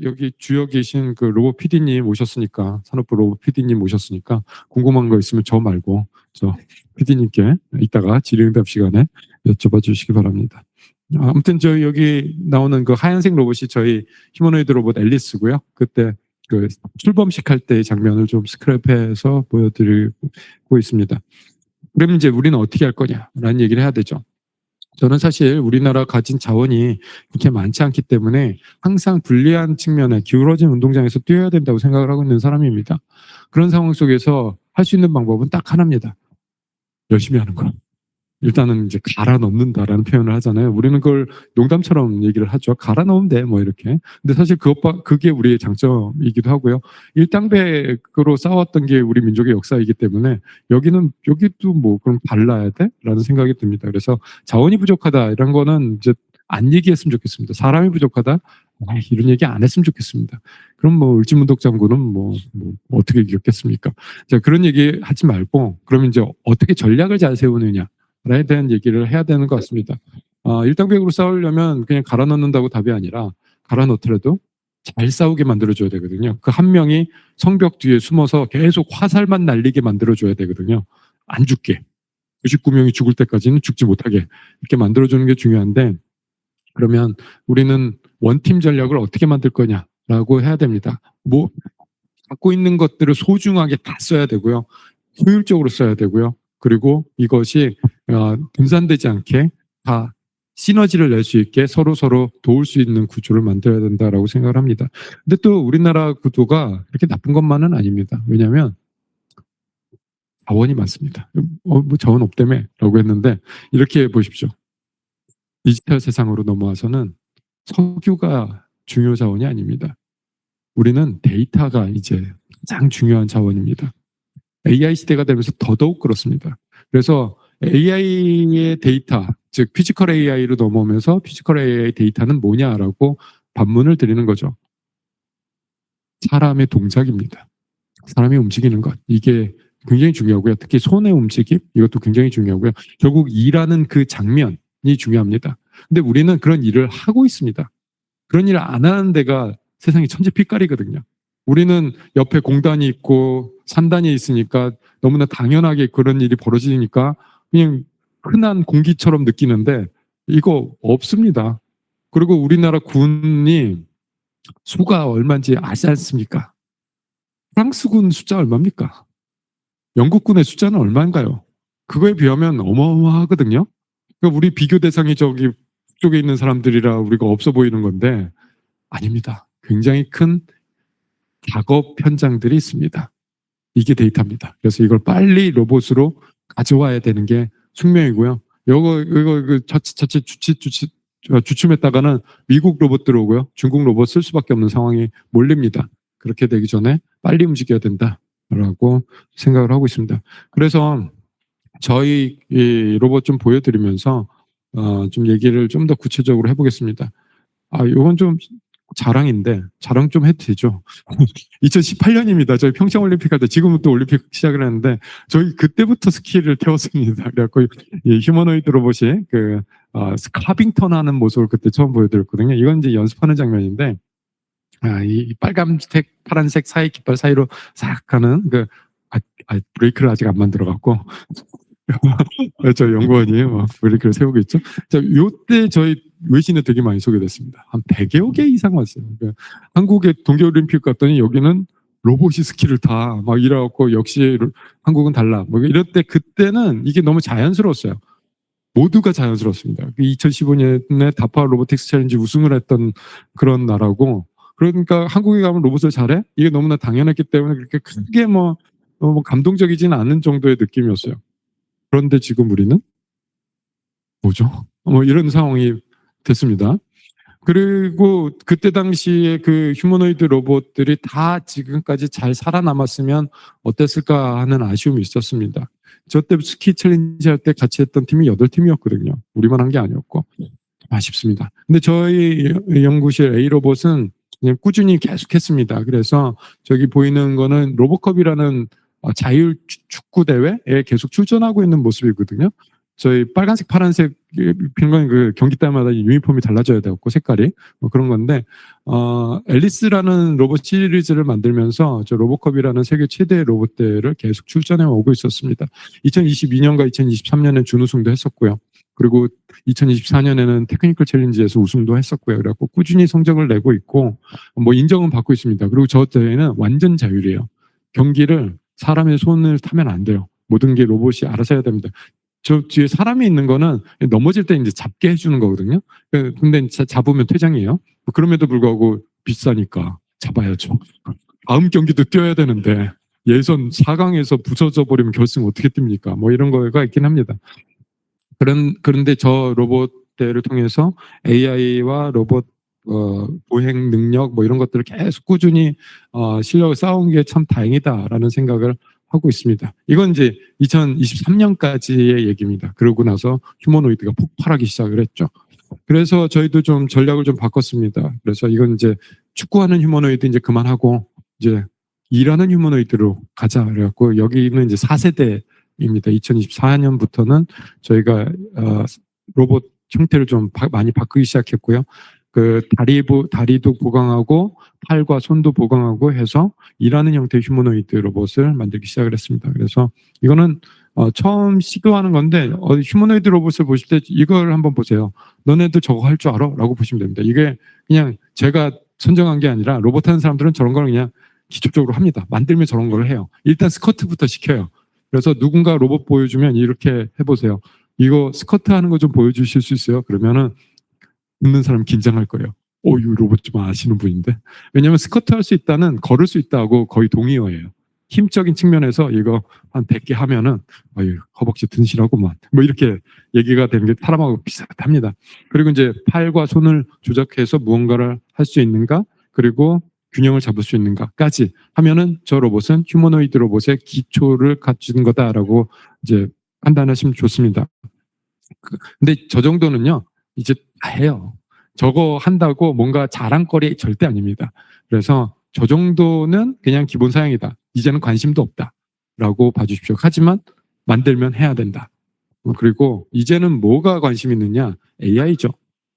여기 주역 계신 그 로봇 PD님 오셨으니까, 산업부 로봇 PD님 오셨으니까, 궁금한 거 있으면 저 말고, 저 PD님께 이따가 질의응답 시간에 여쭤봐 주시기 바랍니다. 아무튼 저희 여기 나오는 그 하얀색 로봇이 저희 휴머노이드 로봇 앨리스고요. 그때 그 출범식 할 때의 장면을 좀 스크랩해서 보여드리고 있습니다. 그러면 이제 우리는 어떻게 할 거냐라는 얘기를 해야 되죠. 저는 사실 우리나라 가진 자원이 그렇게 많지 않기 때문에 항상 불리한 측면에 기울어진 운동장에서 뛰어야 된다고 생각을 하고 있는 사람입니다. 그런 상황 속에서 할 수 있는 방법은 딱 하나입니다. 열심히 하는 거. 일단은 이제 갈아 넣는다라는 표현을 하잖아요. 우리는 그걸 농담처럼 얘기를 하죠. 갈아 넣으면 돼, 뭐 이렇게. 근데 사실 그게 우리의 장점이기도 하고요. 일당백으로 싸웠던 게 우리 민족의 역사이기 때문에 여기도 뭐 그럼 발라야 돼? 라는 생각이 듭니다. 그래서 자원이 부족하다 이런 거는 이제 안 얘기했으면 좋겠습니다. 사람이 부족하다? 이런 얘기 안 했으면 좋겠습니다. 그럼 뭐 을지문덕 장군은 뭐 어떻게 이겼겠습니까? 자, 그런 얘기 하지 말고 그러면 이제 어떻게 전략을 잘 세우느냐 에 대한 얘기를 해야 되는 것 같습니다. 일당백으로 싸우려면 그냥 갈아 넣는다고 답이 아니라 갈아 넣더라도 잘 싸우게 만들어줘야 되거든요. 그 한 명이 성벽 뒤에 숨어서 계속 화살만 날리게 만들어줘야 되거든요. 안 죽게. 99명이 죽을 때까지는 죽지 못하게 이렇게 만들어주는 게 중요한데 그러면 우리는 원팀 전략을 어떻게 만들 거냐라고 해야 됩니다. 뭐 갖고 있는 것들을 소중하게 다 써야 되고요. 효율적으로 써야 되고요. 그리고 이것이 분산되지 않게 다 시너지를 낼 수 있게 서로 도울 수 있는 구조를 만들어야 된다라고 생각을 합니다. 근데 또 우리나라 구도가 그렇게 나쁜 것만은 아닙니다. 왜냐하면 자원이 많습니다. 뭐 자원 없다며 라고 했는데 이렇게 보십시오. 디지털 세상으로 넘어와서는 석유가 중요 자원이 아닙니다. 우리는 데이터가 이제 가장 중요한 자원입니다. AI 시대가 되면서 더더욱 그렇습니다. 그래서 AI의 데이터, 즉 피지컬 AI로 넘어오면서 피지컬 AI 데이터는 뭐냐라고 반문을 드리는 거죠. 사람의 동작입니다. 사람이 움직이는 것. 이게 굉장히 중요하고요. 특히 손의 움직임, 이것도 굉장히 중요하고요. 결국 일하는 그 장면이 중요합니다. 근데 우리는 그런 일을 하고 있습니다. 그런 일을 안 하는 데가 세상이 천지빛깔이거든요. 우리는 옆에 공단이 있고 산단이 있으니까 너무나 당연하게 그런 일이 벌어지니까 그냥 흔한 공기처럼 느끼는데 이거 없습니다. 그리고 우리나라 군이 수가 얼마인지 아시지 않습니까? 프랑스군 숫자 얼마입니까? 영국군의 숫자는 얼마인가요? 그거에 비하면 어마어마하거든요. 그러니까 우리 비교 대상이 저기 쪽에 있는 사람들이라 우리가 없어 보이는 건데 아닙니다. 굉장히 큰 작업 현장들이 있습니다. 이게 데이터입니다. 그래서 이걸 빨리 로봇으로 가져와야 되는 게 숙명이고요. 이거 자칫 주춤했다가는 미국 로봇 들어오고요. 중국 로봇 쓸 수밖에 없는 상황이 몰립니다. 그렇게 되기 전에 빨리 움직여야 된다라고 생각을 하고 있습니다. 그래서 저희 이 로봇 좀 보여드리면서 좀 얘기를 좀 더 구체적으로 해보겠습니다. 이건 좀 자랑 좀 해도 되죠. 2018년입니다. 저희 평창올림픽 할 때 지금부터 올림픽 시작을 했는데 저희 그때부터 스킬을 태웠습니다. 그래갖고 이 휴머노이드 로봇이 스카빙턴 하는 모습을 그때 처음 보여드렸거든요. 이건 이제 연습하는 장면인데 이 빨간색, 파란색 사이 깃발 사이로 싹 가는 브레이크를 아직 안 만들어갖고 저 연구원이 브레이크를 세우고 있죠. 요때 저희 외신에 되게 많이 소개됐습니다. 한 100여 개 이상 왔어요. 그러니까 한국의 동계올림픽 갔더니 여기는 로봇이 스킬을 다 막 이래갖고 역시 한국은 달라. 뭐 이럴 때 그때는 이게 너무 자연스러웠어요. 모두가 자연스럽습니다. 2015년에 다파 로보틱스 챌린지 우승을 했던 그런 나라고 그러니까 한국에 가면 로봇을 잘해? 이게 너무나 당연했기 때문에 그렇게 크게 뭐 감동적이지는 않은 정도의 느낌이었어요. 그런데 지금 우리는 뭐죠? 이런 상황이 됐습니다. 그리고 그때 당시에 그 휴머노이드 로봇들이 다 지금까지 잘 살아남았으면 어땠을까 하는 아쉬움이 있었습니다. 저 때 스키 챌린지 할 때 같이 했던 팀이 8팀이었거든요. 우리만 한 게 아니었고 아쉽습니다. 근데 저희 연구실 A로봇은 그냥 꾸준히 계속했습니다. 그래서 저기 보이는 거는 로보컵이라는 자율 축구 대회에 계속 출전하고 있는 모습이거든요. 저희 빨간색, 파란색 평균 그 경기 때마다 유니폼이 달라져야 되고 색깔이 뭐 그런 건데 앨리스라는 로봇 시리즈를 만들면서 저 로보컵이라는 세계 최대의 로봇대를 계속 출전해 오고 있었습니다. 2022년과 2023년에 준우승도 했었고요. 그리고 2024년에는 테크니컬 챌린지에서 우승도 했었고요. 그래갖고 꾸준히 성적을 내고 있고 뭐 인정은 받고 있습니다. 그리고 저 대회는 완전 자율이에요. 경기를 사람의 손을 타면 안 돼요. 모든 게 로봇이 알아서 해야 됩니다. 저 뒤에 사람이 있는 거는 넘어질 때 이제 잡게 해주는 거거든요. 근데 잡으면 퇴장이에요. 그럼에도 불구하고 비싸니까 잡아야죠. 다음 경기도 뛰어야 되는데 예선 4강에서 부서져 버리면 결승 어떻게 뜁니까? 뭐 이런 거가 있긴 합니다. 그런데 저 로봇 대회를 통해서 AI와 로봇 보행 능력 뭐 이런 것들을 계속 꾸준히 실력을 쌓은 게 참 다행이다라는 생각을 하고 있습니다. 이건 이제 2023년까지의 얘기입니다. 그러고 나서 휴머노이드가 폭발하기 시작을 했죠. 그래서 저희도 좀 전략을 좀 바꿨습니다. 그래서 이건 이제 축구하는 휴머노이드 이제 그만하고 이제 일하는 휴머노이드로 가자. 그래갖고 여기는 이제 4세대입니다. 2024년부터는 저희가 로봇 형태를 좀 많이 바꾸기 시작했고요. 그 다리도 보강하고 팔과 손도 보강하고 해서 일하는 형태의 휴머노이드 로봇을 만들기 시작을 했습니다. 그래서 이거는 처음 시도하는 건데 휴머노이드 로봇을 보실 때 이걸 한번 보세요. 너네도 저거 할 줄 알아? 라고 보시면 됩니다. 이게 그냥 제가 선정한 게 아니라 로봇 하는 사람들은 저런 걸 그냥 기초적으로 합니다. 만들면 저런 걸 해요. 일단 스쿼트부터 시켜요. 그래서 누군가 로봇 보여주면 이렇게 해보세요. 이거 스쿼트 하는 거 좀 보여주실 수 있어요? 그러면은 듣는 사람 긴장할 거예요. 이 로봇 좀 아시는 분인데. 왜냐하면 스쿼트 할 수 있다는 걸을 수 있다고 거의 동의어예요. 힘적인 측면에서 이거 한 100개 하면은 허벅지 든실하고만 뭐 이렇게 얘기가 되는 게 사람하고 비슷합니다. 그리고 이제 팔과 손을 조작해서 무언가를 할 수 있는가 그리고 균형을 잡을 수 있는가까지 하면은 저 로봇은 휴머노이드 로봇의 기초를 갖춘 거다라고 이제 판단하시면 좋습니다. 근데 저 정도는요 이제 다 해요. 저거 한다고 뭔가 자랑거리 절대 아닙니다. 그래서 저 정도는 그냥 기본 사양이다. 이제는 관심도 없다. 라고 봐주십시오. 하지만 만들면 해야 된다. 그리고 이제는 뭐가 관심 있느냐? AI죠.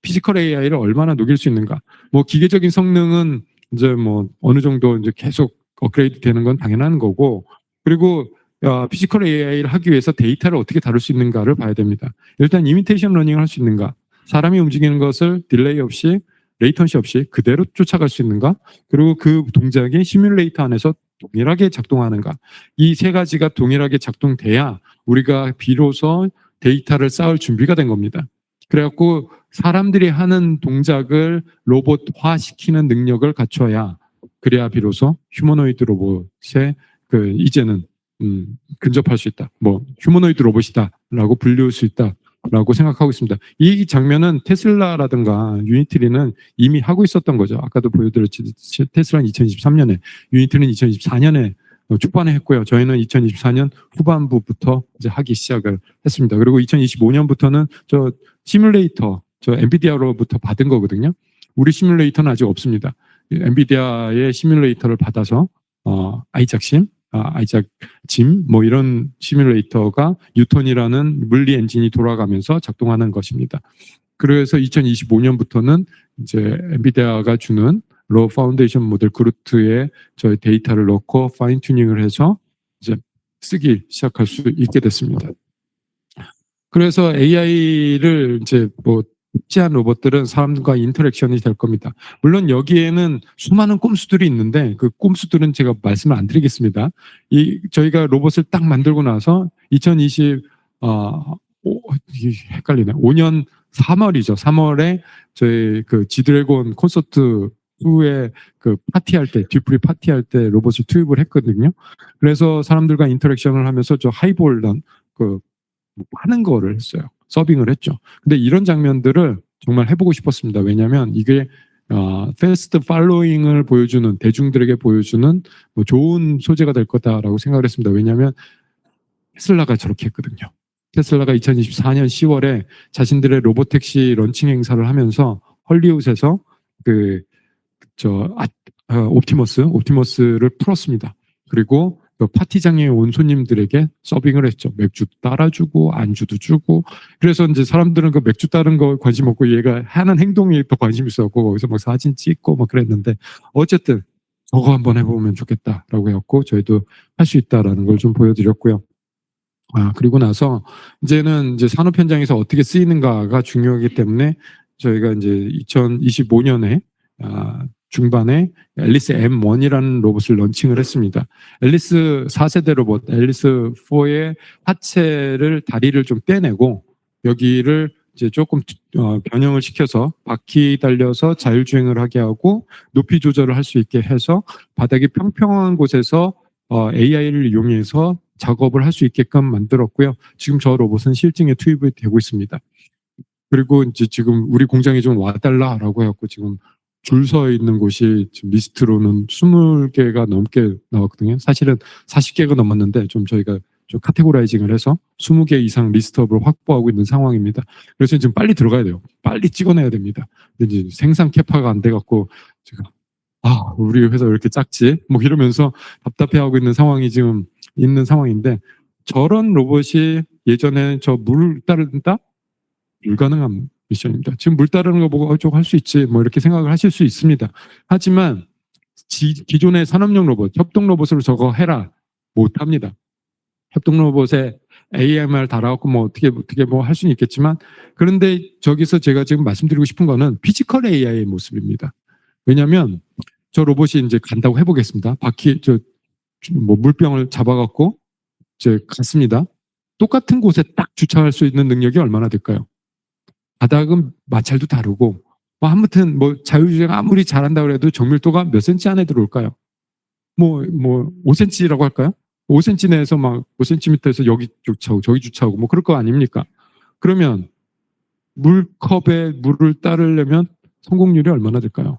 피지컬 AI를 얼마나 녹일 수 있는가? 뭐 기계적인 성능은 이제 뭐 어느 정도 이제 계속 업그레이드 되는 건 당연한 거고, 그리고 피지컬 AI를 하기 위해서 데이터를 어떻게 다룰 수 있는가를 봐야 됩니다. 일단 이미테이션 러닝을 할 수 있는가? 사람이 움직이는 것을 딜레이 없이 레이턴시 없이 그대로 쫓아갈 수 있는가? 그리고 그 동작이 시뮬레이터 안에서 동일하게 작동하는가? 이 세 가지가 동일하게 작동돼야 우리가 비로소 데이터를 쌓을 준비가 된 겁니다. 그래갖고 사람들이 하는 동작을 로봇화 시키는 능력을 갖춰야 그래야 비로소 휴머노이드 로봇에 이제는 근접할 수 있다. 뭐 휴머노이드 로봇이다라고 불릴 수 있다라고 생각하고 있습니다. 이 장면은 테슬라라든가 유니트리는 이미 하고 있었던 거죠. 아까도 보여드렸지. 테슬라는 2023년에, 유니트리는 2024년에 초반에 했고요. 저희는 2024년 후반부부터 이제 하기 시작을 했습니다. 그리고 2025년부터는 저 시뮬레이터, 저 엔비디아로부터 받은 거거든요. 우리 시뮬레이터는 아직 없습니다. 엔비디아의 시뮬레이터를 받아서 아이작짐 뭐 이런 시뮬레이터가 뉴턴이라는 물리 엔진이 돌아가면서 작동하는 것입니다. 그래서 2025년부터는 이제 엔비디아가 주는 로 파운데이션 모델 그루트에 저희 데이터를 넣고 파인 튜닝을 해서 이제 쓰기 시작할 수 있게 됐습니다. 그래서 AI를 이제 뭐 특지한 로봇들은 사람과 인터랙션이 될 겁니다. 물론 여기에는 수많은 꼼수들이 있는데 그 꼼수들은 제가 말씀을 안 드리겠습니다. 저희가 로봇을 딱 만들고 나서 2020 헷갈리네. 5년 3월이죠. 3월에 저희 그 G드래곤 콘서트 후에 그 파티할 때, 듀프리 파티할 때 로봇을 투입을 했거든요. 그래서 사람들과 인터랙션을 하면서 저 하이볼런 하는 거를 했어요. 서빙을 했죠. 근데 이런 장면들을 정말 해보고 싶었습니다. 왜냐하면 이게 패스트 팔로잉을 보여주는, 대중들에게 보여주는 뭐 좋은 소재가 될 거다라고 생각을 했습니다. 왜냐하면 테슬라가 저렇게 했거든요. 테슬라가 2024년 10월에 자신들의 로보택시 런칭 행사를 하면서 헐리우드에서 옵티머스를 풀었습니다. 그리고 그 파티장에 온 손님들에게 서빙을 했죠. 맥주 따라주고 안주도 주고. 그래서 이제 사람들은 그 맥주 따른 거 관심 없고 얘가 하는 행동에 더 관심 있었고 거기서 막 사진 찍고 막 그랬는데 어쨌든 저거 한번 해보면 좋겠다라고 해갖고 저희도 할 수 있다라는 걸 좀 보여드렸고요. 그리고 나서 이제는 이제 산업 현장에서 어떻게 쓰이는가가 중요하기 때문에 저희가 이제 2025년에 중반에 앨리스 M1이라는 로봇을 런칭을 했습니다. 앨리스 4세대 로봇, 앨리스 4의 하체를 다리를 좀 떼내고 여기를 이제 조금 변형을 시켜서 바퀴 달려서 자율주행을 하게 하고 높이 조절을 할 수 있게 해서 바닥이 평평한 곳에서 AI를 이용해서 작업을 할 수 있게끔 만들었고요. 지금 저 로봇은 실증에 투입이 되고 있습니다. 그리고 이제 지금 우리 공장에 좀 와달라라고 해갖고 지금 줄 서 있는 곳이 지금 리스트로는 20개가 넘게 나왔거든요. 사실은 40개가 넘었는데 좀 저희가 좀 카테고라이징을 해서 20개 이상 리스트업을 확보하고 있는 상황입니다. 그래서 지금 빨리 들어가야 돼요. 빨리 찍어내야 됩니다. 근데 이제 생산 캐파가 안 돼갖고 지금 우리 회사 왜 이렇게 작지? 뭐 이러면서 답답해하고 있는 상황이 지금 있는 상황인데 저런 로봇이 예전에 저 물 따른다? 불가능한 미션입니다. 지금 물 따르는 거 보고 저거 할 수 있지 뭐 이렇게 생각을 하실 수 있습니다. 하지만 기존의 산업용 로봇, 협동 로봇으로 저거 해라 못합니다. 협동 로봇에 AMR 달아갖고 뭐 어떻게 뭐 할 수는 있겠지만 그런데 저기서 제가 지금 말씀드리고 싶은 거는 피지컬 AI의 모습입니다. 왜냐하면 저 로봇이 이제 간다고 해보겠습니다. 바퀴 뭐 물병을 잡아갖고 이제 갔습니다. 똑같은 곳에 딱 주차할 수 있는 능력이 얼마나 될까요? 바닥은 마찰도 다르고 뭐 아무튼 뭐 자율주행 아무리 잘한다고 해도 정밀도가 몇 센치 안에 들어올까요? 뭐 5cm라고 할까요? 5cm 내에서 막 5cm에서 여기 주차하고 저기 주차하고 뭐 그럴 거 아닙니까? 그러면 물컵에 물을 따르려면 성공률이 얼마나 될까요?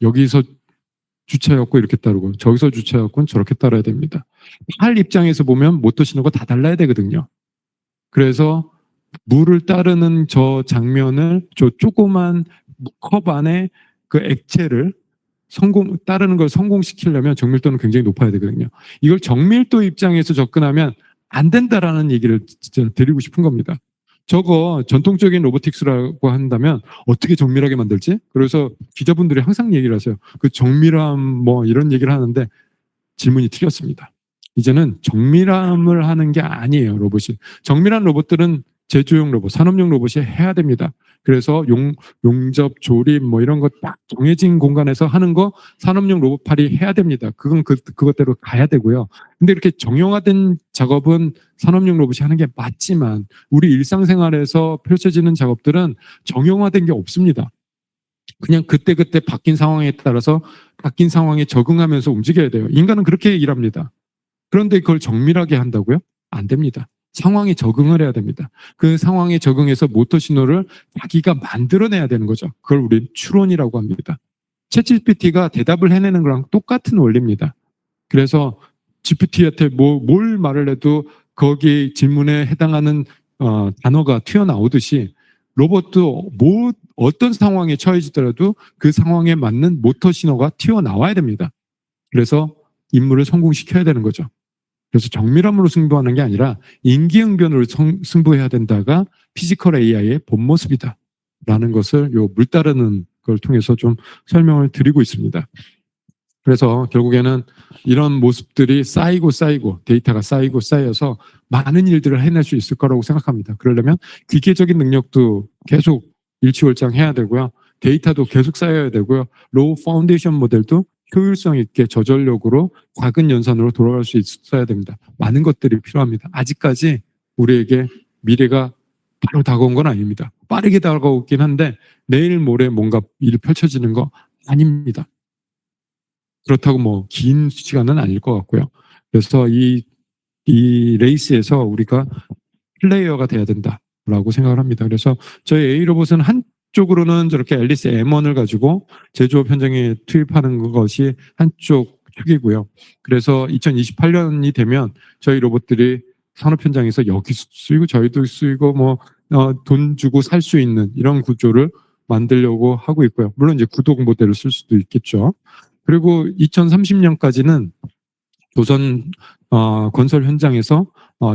여기서 주차해갖고 이렇게 따르고 저기서 주차해갖고 저렇게 따라야 됩니다. 팔 입장에서 보면 모터 신호가 다 달라야 되거든요. 그래서 물을 따르는 저 장면을 저 조그만 컵 안에 그 액체를 따르는 걸 성공시키려면 정밀도는 굉장히 높아야 되거든요. 이걸 정밀도 입장에서 접근하면 안 된다라는 얘기를 진짜 드리고 싶은 겁니다. 저거 전통적인 로보틱스라고 한다면 어떻게 정밀하게 만들지? 그래서 기자분들이 항상 얘기를 하세요. 그 정밀함 뭐 이런 얘기를 하는데 질문이 틀렸습니다. 이제는 정밀함을 하는 게 아니에요, 로봇이. 정밀한 로봇들은 제조용 로봇, 산업용 로봇이 해야 됩니다. 그래서 용접, 조립 뭐 이런 거 딱 정해진 공간에서 하는 거 산업용 로봇팔이 해야 됩니다. 그건 그것대로 가야 되고요. 근데 이렇게 정형화된 작업은 산업용 로봇이 하는 게 맞지만 우리 일상생활에서 펼쳐지는 작업들은 정형화된 게 없습니다. 그냥 그때그때 바뀐 상황에 따라서 바뀐 상황에 적응하면서 움직여야 돼요. 인간은 그렇게 일합니다. 그런데 그걸 정밀하게 한다고요? 안 됩니다. 상황에 적응을 해야 됩니다. 그 상황에 적응해서 모터 신호를 자기가 만들어내야 되는 거죠. 그걸 우리는 추론이라고 합니다. 챗GPT가 대답을 해내는 거랑 똑같은 원리입니다. 그래서 GPT한테 뭘 말을 해도 거기 질문에 해당하는 단어가 튀어나오듯이 로봇도 어떤 상황에 처해지더라도 그 상황에 맞는 모터 신호가 튀어나와야 됩니다. 그래서 임무를 성공시켜야 되는 거죠. 그래서 정밀함으로 승부하는 게 아니라 인기응변으로 승부해야 된다가 피지컬 AI의 본 모습이다 라는 것을 요 물 따르는 걸 통해서 좀 설명을 드리고 있습니다. 그래서 결국에는 이런 모습들이 쌓이고 데이터가 쌓여서 많은 일들을 해낼 수 있을 거라고 생각합니다. 그러려면 기계적인 능력도 계속 일치월장해야 되고요. 데이터도 계속 쌓여야 되고요. 로우 파운데이션 모델도 효율성 있게 저전력으로 작은 연산으로 돌아갈 수 있어야 됩니다. 많은 것들이 필요합니다. 아직까지 우리에게 미래가 바로 다가온 건 아닙니다. 빠르게 다가오긴 한데 내일 모레 뭔가 일이 펼쳐지는 거 아닙니다. 그렇다고 뭐 긴 시간은 아닐 것 같고요. 그래서 이 레이스에서 우리가 플레이어가 돼야 된다라고 생각을 합니다. 그래서 저희 A로봇은 한쪽으로는 저렇게 앨리스 M1을 가지고 제조업 현장에 투입하는 것이 한쪽 축이고요. 그래서 2028년이 되면 저희 로봇들이 산업 현장에서 여기 쓰이고 저희도 쓰이고 뭐 돈 주고 살 수 있는 이런 구조를 만들려고 하고 있고요. 물론 이제 구독 모델을 쓸 수도 있겠죠. 그리고 2030년까지는 조선 건설 현장에서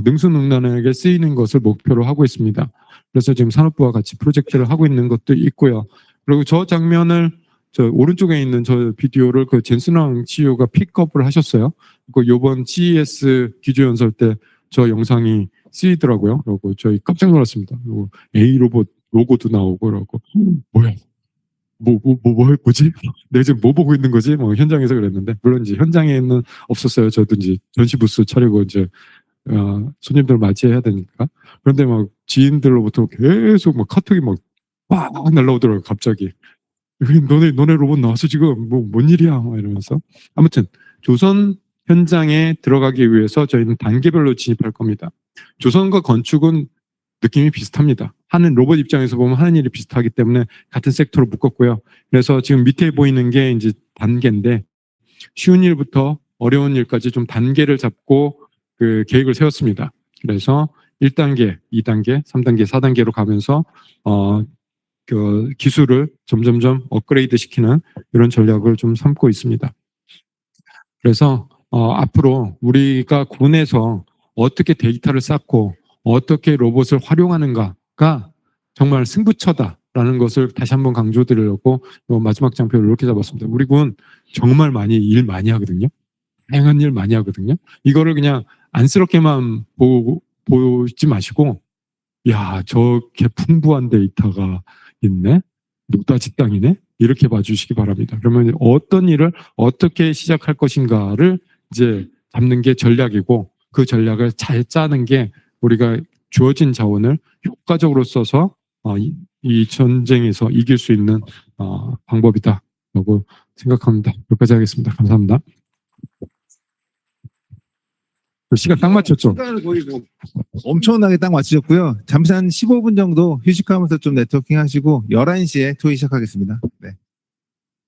능수능란하게 쓰이는 것을 목표로 하고 있습니다. 그래서 지금 산업부와 같이 프로젝트를 하고 있는 것도 있고요. 그리고 저 장면을 저 오른쪽에 있는 저 비디오를 그 젠슨왕 CEO가 픽업을 하셨어요. 그 요번 CES 기조연설 때 저 영상이 쓰이더라고요. 그리고 저희 깜짝 놀랐습니다. 그리고 A 로봇 로고도 나오고 그러고 뭐야? 뭐지? 내가 지금 뭐 보고 있는 거지? 뭐 현장에서 그랬는데 물론 이제 현장에는 없었어요. 저도 이제 전시 부스 차리고 이제 손님들 맞이해야 되니까. 그런데 막 지인들로부터 계속 막 카톡이 막 날라오더라고요. 갑자기. 너네 로봇 나왔어 지금 뭔 일이야? 막 이러면서. 아무튼 조선 현장에 들어가기 위해서 저희는 단계별로 진입할 겁니다. 조선과 건축은 느낌이 비슷합니다. 하는 로봇 입장에서 보면 하는 일이 비슷하기 때문에 같은 섹터로 묶었고요. 그래서 지금 밑에 보이는 게 이제 단계인데 쉬운 일부터 어려운 일까지 좀 단계를 잡고 그 계획을 세웠습니다. 그래서 1단계, 2단계, 3단계, 4단계로 가면서 그 기술을 점점점 업그레이드 시키는 이런 전략을 좀 삼고 있습니다. 그래서 앞으로 우리가 군에서 어떻게 데이터를 쌓고 어떻게 로봇을 활용하는가가 정말 승부처다라는 것을 다시 한번 강조드리려고 마지막 장표를 이렇게 잡았습니다. 우리 군 정말 일 많이 하거든요. 다양한 일 많이 하거든요. 이거를 그냥 안쓰럽게만 보지 마시고 야, 저렇게 풍부한 데이터가 있네? 노다지 땅이네? 이렇게 봐주시기 바랍니다. 그러면 어떤 일을 어떻게 시작할 것인가를 이제 잡는 게 전략이고 그 전략을 잘 짜는 게 우리가 주어진 자원을 효과적으로 써서 이 전쟁에서 이길 수 있는 방법이다라고 생각합니다. 여기까지 하겠습니다. 감사합니다. 시간 딱 맞췄죠? 시간을 거의 뭐 엄청나게 딱 맞추셨고요. 잠시 한 15분 정도 휴식하면서 좀 네트워킹 하시고 11시에 토의 시작하겠습니다. 네.